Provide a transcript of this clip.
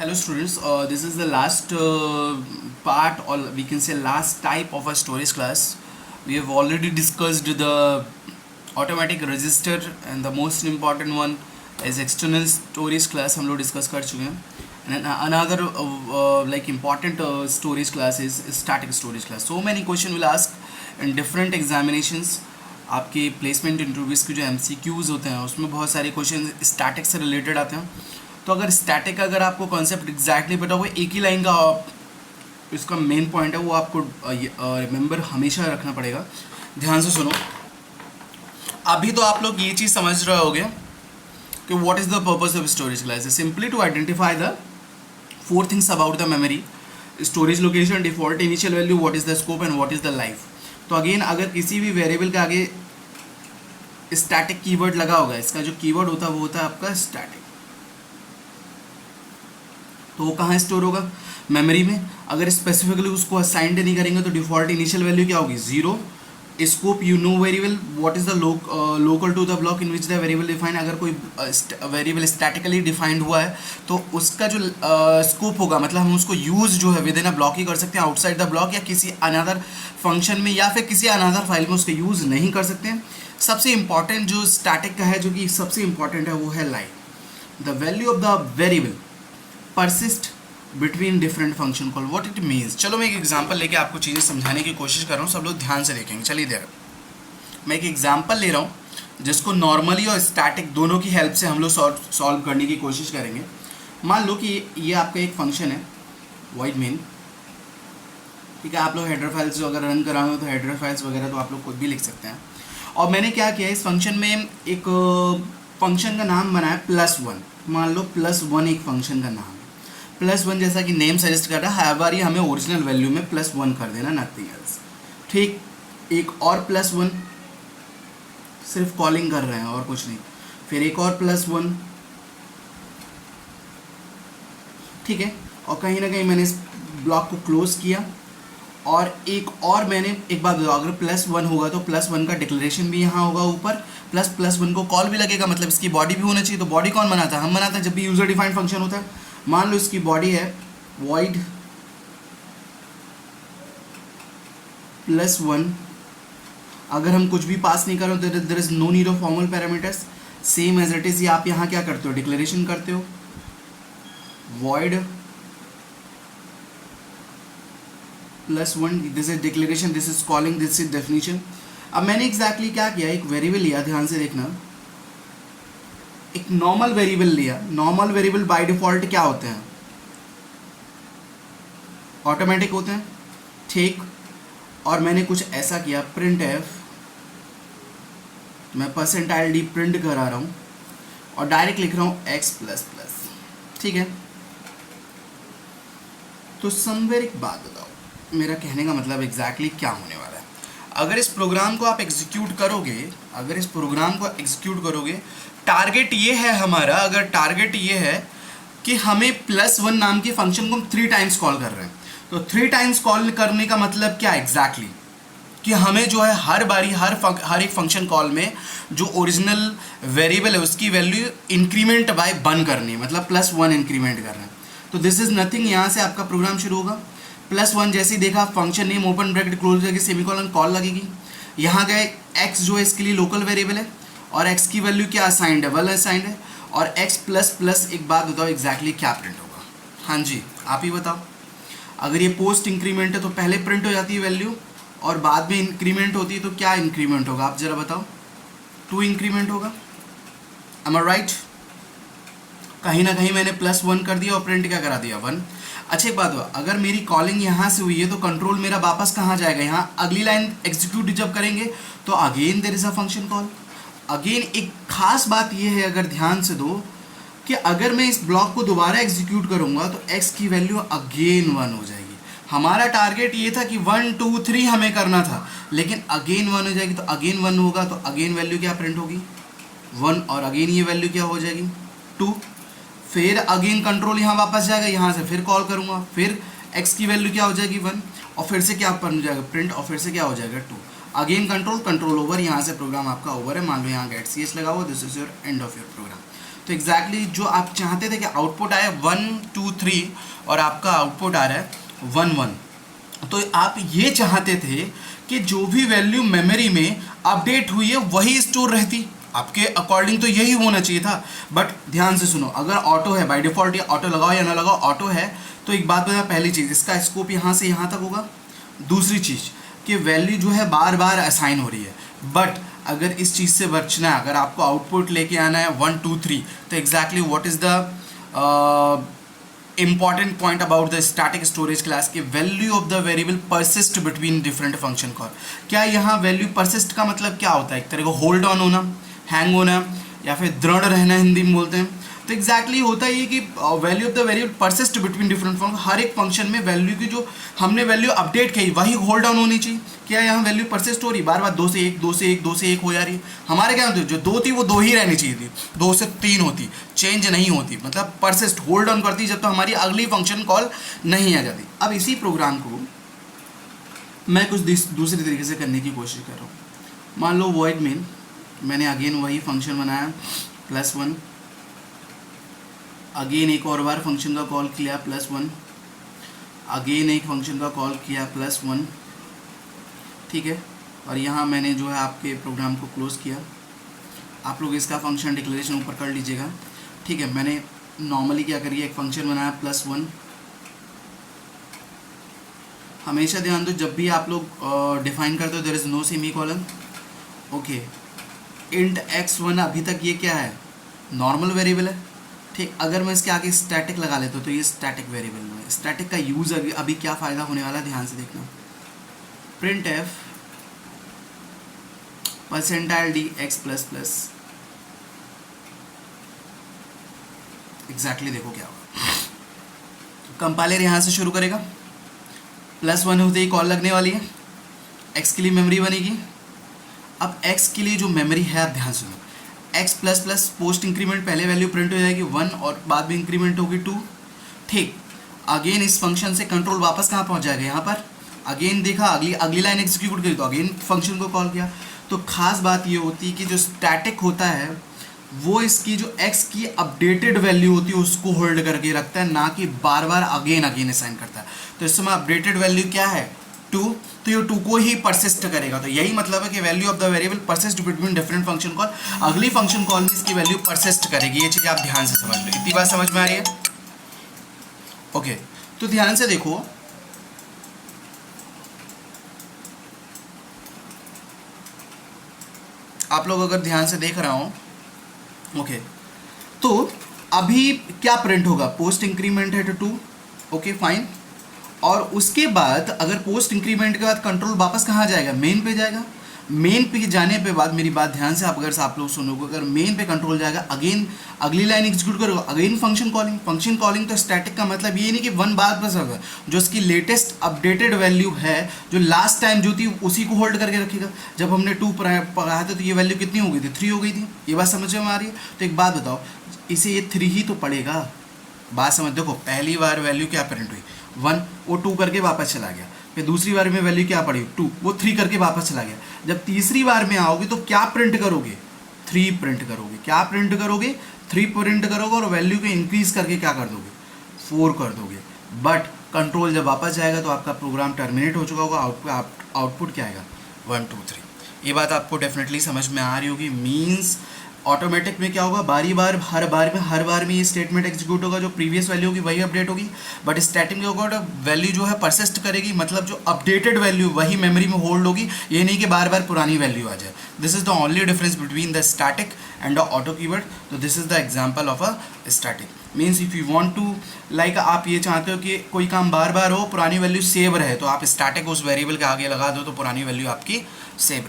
Hello students, this is the last part, or we can say last type of a storage class. We have already discussed the automatic register and the most important one is external storage class हम लोग discuss कर चुके हैं. And another like important storage class is static storage class. So many question will ask in different examinations. आपके placement interviews के जो MCQs होते हैं उसमें बहुत सारे क्वेश्चन स्टैटिक से रिलेटेड आते हैं. तो अगर स्टैटिक अगर आपको कॉन्सेप्ट एग्जैक्टली पता हो, एक ही लाइन का इसका मेन पॉइंट है, वो आपको रिमेंबर हमेशा रखना पड़ेगा. ध्यान से सुनो. अभी तो आप लोग ये चीज़ समझ रहे होगे कि what is the purpose of storage class. Simply to identify the 4 things about the memory: storage location, default initial value, what is the scope and what is the life. तो अगेन अगर किसी भी वेरिएबल के आगे static keyword लगा होगा, इसका जो कीवर्ड होता है वो होता है आपका स्टैटिक. तो वो कहाँ स्टोर होगा? मेमोरी में. अगर स्पेसिफिकली उसको असाइंड नहीं करेंगे तो डिफॉल्ट इनिशियल वैल्यू क्या होगी? 0. Scope you know variable what is the local to the block in which the variable define. अगर कोई वेरिएबल स्टैटिकली डिफाइंड हुआ है तो उसका जो स्कोप होगा, मतलब हम उसको यूज़ जो है विद इन अ ब्लॉक ही कर सकते हैं, आउटसाइड द ब्लॉक या किसी अनदर फंक्शन में या फिर किसी अनदर फाइल में उसका यूज़ नहीं कर सकते हैं. सबसे इंपॉर्टेंट जो स्टैटिक का है, जो कि सबसे इंपॉर्टेंट है, वो है life. The value of the variable persist between different function call. what it means. चलो मैं एक एग्जांपल लेके आपको चीज़ें समझाने की कोशिश कर रहा हूँ. सब लोग ध्यान से देखेंगे. चलिए इधर मैं एक एग्जांपल ले रहा हूँ जिसको नॉर्मली और स्टैटिक दोनों की हेल्प से हम लोग सॉल्व करने की कोशिश करेंगे. मान लो कि ये आपका एक फंक्शन है void main. ठीक है, आप लोग हेडर फाइल्स जो अगर रन कराओगे तो हेडर फाइल्स वगैरह तो आप लोग खुद भी लिख सकते हैं. और मैंने क्या किया, इस फंक्शन में एक फंक्शन का नाम बनाया +1. मान लो +1 एक फंक्शन का नाम है. +1 जैसा कि नेम सजेस्ट कर रहा है, हर बार ही हमें ओरिजिनल वैल्यू में +1 कर देना, नथिंग एल्स. ठीक, एक और +1, सिर्फ कॉलिंग कर रहे हैं और कुछ नहीं. फिर एक और +1. ठीक है, और कहीं ना कहीं मैंने इस ब्लॉक को क्लोज किया. और एक और मैंने एक बात बताओ, अगर +1 होगा तो +1 का डिक्लेरेशन भी यहाँ होगा ऊपर, +1 को कॉल भी लगेगा, मतलब इसकी बॉडी भी होना चाहिए. तो बॉडी कौन बनाता है? हम बनाते हैं जब भी यूजर डिफाइंड फंक्शन होता है. मान लो इसकी बॉडी है void +1. अगर हम कुछ भी पास नहीं करें तो there is no need of formal parameters. Same as it is. ये आप यहाँ क्या करते हो? डिक्लेरेशन करते हो void +1. This is declaration, this is calling, this is definition. अब मैंने एग्जैक्टली क्या किया, एक वेरिएबल लिया, ध्यान से देखना, एक नॉर्मल वेरिएबल लिया. नॉर्मल वेरिएबल बाय डिफॉल्ट क्या होते हैं? ऑटोमेटिक होते हैं. ठीक, और मैंने कुछ ऐसा किया, प्रिंट एफ, मैं %d प्रिंट करा रहा हूँ और डायरेक्ट लिख रहा हूँ x++. ठीक है, तो समवेयर एक बात बताओ, मेरा कहने का मतलब एग्जैक्टली क्या होने वाला है. अगर इस प्रोग्राम को आप एग्जीक्यूट करोगे, टारगेट ये है हमारा, अगर टारगेट ये है कि हमें +1 नाम की फंक्शन को हम 3 टाइम्स कॉल कर रहे हैं, तो 3 टाइम्स कॉल करने का मतलब क्या एग्जैक्टली कि हमें जो है हर बारी हर एक फंक्शन कॉल में जो ओरिजिनल वेरिएबल है उसकी वैल्यू इंक्रीमेंट बाय 1 करनी है, मतलब +1 इंक्रीमेंट कर रहे हैं. तो दिस इज नथिंग. यहाँ से आपका प्रोग्राम शुरू होगा. +1 जैसे ही देखा, function name open bracket close करके सेमीकोलन कॉल लगेगी. यहाँ गए, x जो है इसके लिए लोकल वेरिएबल है और x की वैल्यू क्या असाइंड है? 1 असाइंड है. और x++, एक बात बताओ एग्जैक्टली क्या प्रिंट होगा? हाँ जी, आप ही बताओ. अगर ये पोस्ट इंक्रीमेंट है तो पहले प्रिंट हो जाती है वैल्यू और बाद में इंक्रीमेंट होती है, तो क्या इंक्रीमेंट होगा? आप जरा बताओ. 2 इंक्रीमेंट होगा. एम आई राइट? कहीं ना कहीं मैंने +1 कर दिया और प्रिंट क्या करा दिया? 1. अच्छा एक बात हुआ, अगर मेरी कॉलिंग यहाँ से हुई है तो कंट्रोल मेरा वापस कहाँ जाएगा? यहाँ. अगली लाइन एग्जीक्यूट जब करेंगे तो again there is a function call. Again एक खास बात ये है, अगर ध्यान से दो, कि अगर मैं इस ब्लॉक को दोबारा एग्जीक्यूट करूँगा तो x की वैल्यू अगेन 1 हो जाएगी. हमारा टारगेट ये था कि 1 2 3 हमें करना था, लेकिन अगेन 1 हो जाएगी. तो अगेन 1 होगा तो अगेन वैल्यू क्या प्रिंट होगी? 1. और अगेन ये वैल्यू क्या हो जाएगी? 2. फिर अगेन कंट्रोल यहाँ वापस जाएगा, यहाँ से फिर कॉल करूँगा, फिर x की वैल्यू क्या हो जाएगी? 1. और फिर से क्या बन जाएगा? प्रिंट. और फिर से क्या हो जाएगा? 2. Again control over. यहाँ से प्रोग्राम आपका ओवर है. मान लो यहाँ गेट ch लगा हुआ. This is your end of your program. तो एग्जैक्टली जो आप चाहते थे कि आउटपुट आए 1 2 3 और आपका आउटपुट आ रहा है 1 1, तो आप ये चाहते थे कि जो भी वैल्यू मेमोरी में अपडेट हुई है वही स्टोर रहती, आपके अकॉर्डिंग तो यही होना चाहिए था। बट ध्यान से सुनो, अगर ऑटो है बाय डिफ़ॉल्ट, या ऑटो लगाओ या ना लगाओ ऑटो है, तो एक बात बता, पहली चीज़ इसका स्कोप यहाँ से यहाँ तक होगा। दूसरी चीज़ कि वैल्यू जो है बार बार असाइन हो रही है। बट अगर इस चीज़ से बचना है, अगर आपको आउटपुट लेके आना है 1 2 3, तो exactly what is the important point about the static storage class कि value of the variable persist between different function call। क्या यहाँ value persist का मतलब क्या होता है? एक तरह का hold on होना, hang होना, या फिर दृढ़ रहना हिंदी में बोलते हैं। तो एग्जैक्टली होता है ये कि value of the variable persist between different function, हर एक फंक्शन में वैल्यू की जो हमने वैल्यू अपडेट की वही होल्ड डाउन होनी चाहिए। क्या यहाँ वैल्यू परसिस्ट हो रही, बार बार 2 से 1 2 से 1 2 से 1 हो जा रही है? हमारे क्या होती है, जो 2 थी वो 2 ही रहनी चाहिए थी, 2 से 3 होती, चेंज नहीं होती, मतलब परसिस्ट होल्ड डाउन करती जब तो हमारी अगली फंक्शन कॉल नहीं आ जाती। अब इसी प्रोग्राम को मैं कुछ दूसरे तरीके से करने की कोशिश कर रहा हूँ। मान लो वॉइड मेन, मैंने अगेन वही फंक्शन बनाया +1, अगेन एक और बार फंक्शन का कॉल किया +1, अगेन एक फंक्शन का कॉल किया +1, ठीक है। और यहाँ मैंने जो है आपके प्रोग्राम को क्लोज किया। आप लोग इसका फंक्शन डिक्लेरेशन ऊपर कर लीजिएगा, ठीक है। मैंने नॉर्मली क्या करिए, एक फंक्शन बनाया +1। हमेशा ध्यान दो, जब भी आप लोग डिफाइन करते हो there is no semicolon, okay. Int x1 अभी तक ये क्या है, नॉर्मल वेरिएबल है, ठीक। अगर मैं इसके आगे स्टैटिक लगा लेता हूँ तो ये स्टैटिक वेरिएबल में, स्टैटिक का यूज़ अभी क्या फ़ायदा होने वाला है ध्यान से देखना। printf %d x++, एग्जैक्टली देखो क्या होगा। कंपाइलर यहाँ से शुरू करेगा, +1 होते ही कॉल लगने वाली है, x के लिए मेमोरी बनेगी। अब x के लिए जो मेमोरी है आप ध्यान सुनो, x++ पोस्ट इंक्रीमेंट पहले वैल्यू प्रिंट हो जाएगी 1 और बाद में इंक्रीमेंट होगी 2, ठीक। अगेन इस फंक्शन से कंट्रोल वापस कहाँ पहुँच जाएगा, यहाँ पर। अगेन देखा, अगली लाइन एग्जीक्यूट करी तो अगेन फंक्शन को कॉल किया। तो खास बात ये होती है कि जो स्टैटिक होता है वो इसकी जो x की अपडेटेड वैल्यू होती है उसको होल्ड करके रखता है, ना कि बार बार अगेन असाइन करता है। तो इस समय अपडेटेड वैल्यू क्या है 2, तो ये 2 को ही परसिस्ट करेगा। तो यही मतलब है कि value of the variable persist between different function call, अगली फंक्शन कॉल में इसकी वैल्यू परसिस्ट करेगी। ये चीज़ आप ध्यान से समझ लो, इतनी बात समझ में आ रही है? ओके, तो ध्यान से देखो, आप लोग अगर ध्यान से देख रहा हो, ओके, तो अभी क्या प्रिंट होगा, पोस्ट इंक्रीमेंट है तो 2, ओके फाइन। और उसके बाद अगर पोस्ट इंक्रीमेंट के बाद कंट्रोल वापस कहाँ जाएगा, मेन पे जाएगा। मेन पे जाने पे बाद, मेरी बात ध्यान से आप लोग सुनोगे, अगर मेन पे कंट्रोल जाएगा अगेन अगली लाइन एग्जीक्यूट करोगे, again function calling. Function calling तो स्टैटिक का मतलब ये नहीं कि 1 बार बस होगा, जो इसकी लेटेस्ट अपडेटेड वैल्यू है, जो लास्ट टाइम जो थी उसी को होल्ड करके रखेगा। जब हमने 2 पढ़ाया था तो ये वैल्यू कितनी हो गई थी, 3 हो गई थी। ये बात समझ में आ रही है? तो एक बात बताओ, इसे ये 3 ही तो पड़ेगा, बात समझ। देखो पहली बार वैल्यू क्या प्रिंट हुई 1, वो 2 करके वापस चला गया। फिर दूसरी बार में वैल्यू क्या पड़ी 2, वो 3 करके वापस चला गया। जब तीसरी बार में आओगे तो क्या प्रिंट करोगे, 3 प्रिंट करोगे। क्या प्रिंट करोगे, 3 प्रिंट करोगे और वैल्यू को इंक्रीज करके क्या कर दोगे, 4 कर दोगे। बट कंट्रोल जब वापस जाएगा तो आपका प्रोग्राम टर्मिनेट हो चुका होगा, आउटपुट क्या आएगा 1 2 3। ये बात आपको डेफिनेटली समझ में आ रही होगी। मीन्स ऑटोमेटिक में क्या होगा, हर बार में ये स्टेटमेंट एग्जीक्यूट होगा, जो प्रीवियस वैल्यू होगी वही अपडेट होगी। बट स्टैटिक में होगा वैल्यू जो है परसिस्ट करेगी, मतलब जो अपडेटेड वैल्यू वही मेमोरी में होल्ड होगी, ये नहीं कि बार बार पुरानी वैल्यू आ जाए। This is the only difference between the static and the auto keyword. तो this is the example of a static. Means if you want to like, आप ये चाहते हो कि कोई काम बार बार हो, पुरानी वैल्यू सेव रहे, तो आप स्टैटिक उस वेरिएबल के आगे लगा दो तो पुरानी वैल्यू आपकी सेव